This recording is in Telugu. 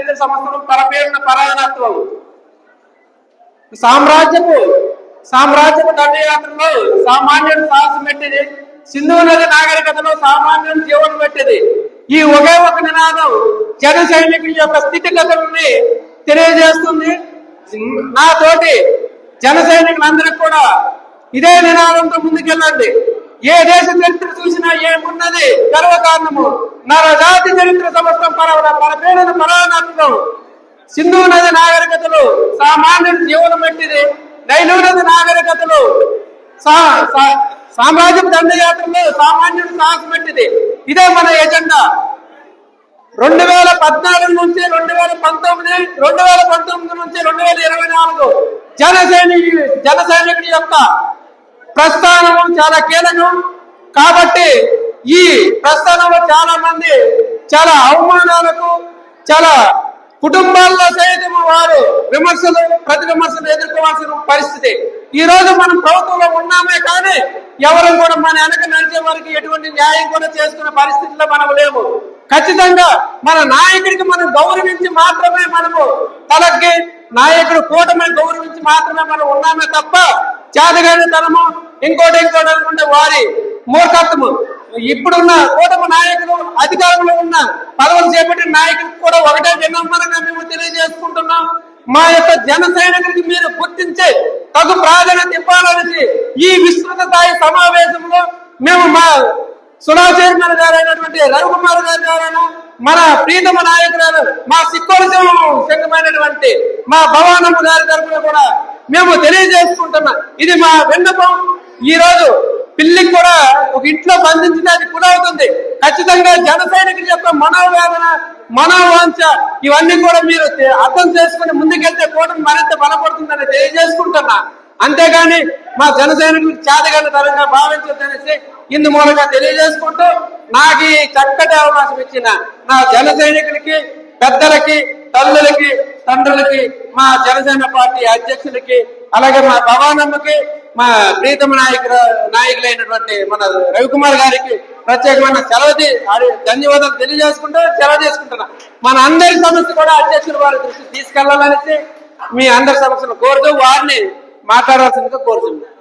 చరిత్ర సంవత్సరం పరపేరున పరాయణత్వం సామ్రాజ్యపు దండయాత్రలో సామాన్యుడు సాహసం పెట్టింది, సింధు నది నాగరికతలో సామాన్యుడు జీవనం పెట్టింది. ఈ ఒకే ఒక నినాదం జన సైనికుల యొక్క స్థితిగతుల్ని తెలియజేస్తుంది. నా తోటి జన సైనికులందరికీ కూడా ఇదే నినాదంతో ముందుకెళ్ళండి. ఏ దేశ చరిత్ర చూసినా ఏమున్నది గర్వకారణము, నరజాతి చరిత్ర సమస్తం పరపేరున పరాయణత్వం. సింధు నది నాగరికతలు సామాన్యుడు జీవనం పెట్టింది, నైలు నది నాగరికతలు సామ్రాజ్యపు దండయాత్రలో సామాన్యుడు సాహసం పెట్టింది. ఇదే మన ఎజెండా. 2014 నుంచి 2019, 2019 నుంచి 2024 జన సైనికుడి యొక్క ప్రస్థానము చాలా కీలకం. కాబట్టి ఈ ప్రస్థానంలో చాలా మంది చాలా అవమానాలకు, చాలా కుటుంబాల్లో సైతం వారు ప్రతి విమర్శలు ఎదుర్కోవాల్సిన పరిస్థితి. ఈ రోజు మనం ప్రభుత్వంలో ఉన్నామే కానీ ఎవరు కూడా మన వెనక నడిచే వారికి ఎటువంటి న్యాయం కూడా చేసుకునే పరిస్థితిలో మనం లేము. ఖచ్చితంగా మన నాయకుడికి మనం గౌరవించి మాత్రమే మనము తలకి నాయకుడు కూటమిని గౌరవించి మాత్రమే మనం ఉన్నామే తప్ప చేతగాని తనము ఇంకోటి అనుకుంటే వారి మూర్ఖత్వము. ఇప్పుడున్న కూటమి నాయకులు, అధికారంలో ఉన్న పదవులు చేపట్టిన నాయకులకు కూడా ఒకటే వినమ్రంగా మేము తెలియజేసుకుంటున్నాం. మా యొక్క జన సైనికులకి మీరు గుర్తించే తగు ప్రాధాన్యత ఇవ్వాలనేసి ఈ విస్తృత స్థాయి సమావేశంలో మేము మా సుడా చైర్మన్ గారు అయినటువంటి రవికుమార్ గారి గారు, మన ప్రీతమ నాయకురాలు మా సిక్కోలు సంఘమైనటువంటి మా భవానమ్మ గారి తరఫున కూడా మేము తెలియజేసుకుంటున్నాం. ఇది మా విన్నపం. ఈ రోజు పిల్లికి కూడా ఒక ఇంట్లో బంధించితే అది కులవుతుంది. ఖచ్చితంగా జన సైనికుల యొక్క మనోవేదన, మనోవాంఛ ఇవన్నీ కూడా మీరు అర్థం చేసుకుని ముందుకెళ్తే కూటమి మరింత బలపడుతుందని తెలియజేసుకుంటున్నా. అంతేగాని మా జన సైనికులకు చేతగాని తరంగా భావించొద్దనేసి ఇందు మూలంగా తెలియజేసుకుంటూ నాకు ఈ చక్కటి అవకాశం ఇచ్చిన నా జన సైనికులకి, పెద్దలకి, తల్లులకి, తండ్రులకి, మా జనసేన పార్టీ అధ్యక్షులకి, అలాగే మా భవానమ్మకి, మా ప్రీతమ నాయకులైనటువంటి మన రవికుమార్ గారికి ప్రత్యేకమైన ధన్యవాదాలు తెలియజేసుకుంటూ సెలవు చేసుకుంటున్నా. మన అందరి సమస్య కూడా అధ్యక్షుల వారి దృష్టికి తీసుకెళ్లాలనేసి మీ అందరి సమస్యలు కోరుతూ వారిని మాట్లాడాల్సిందిగా కోరుతున్నాను.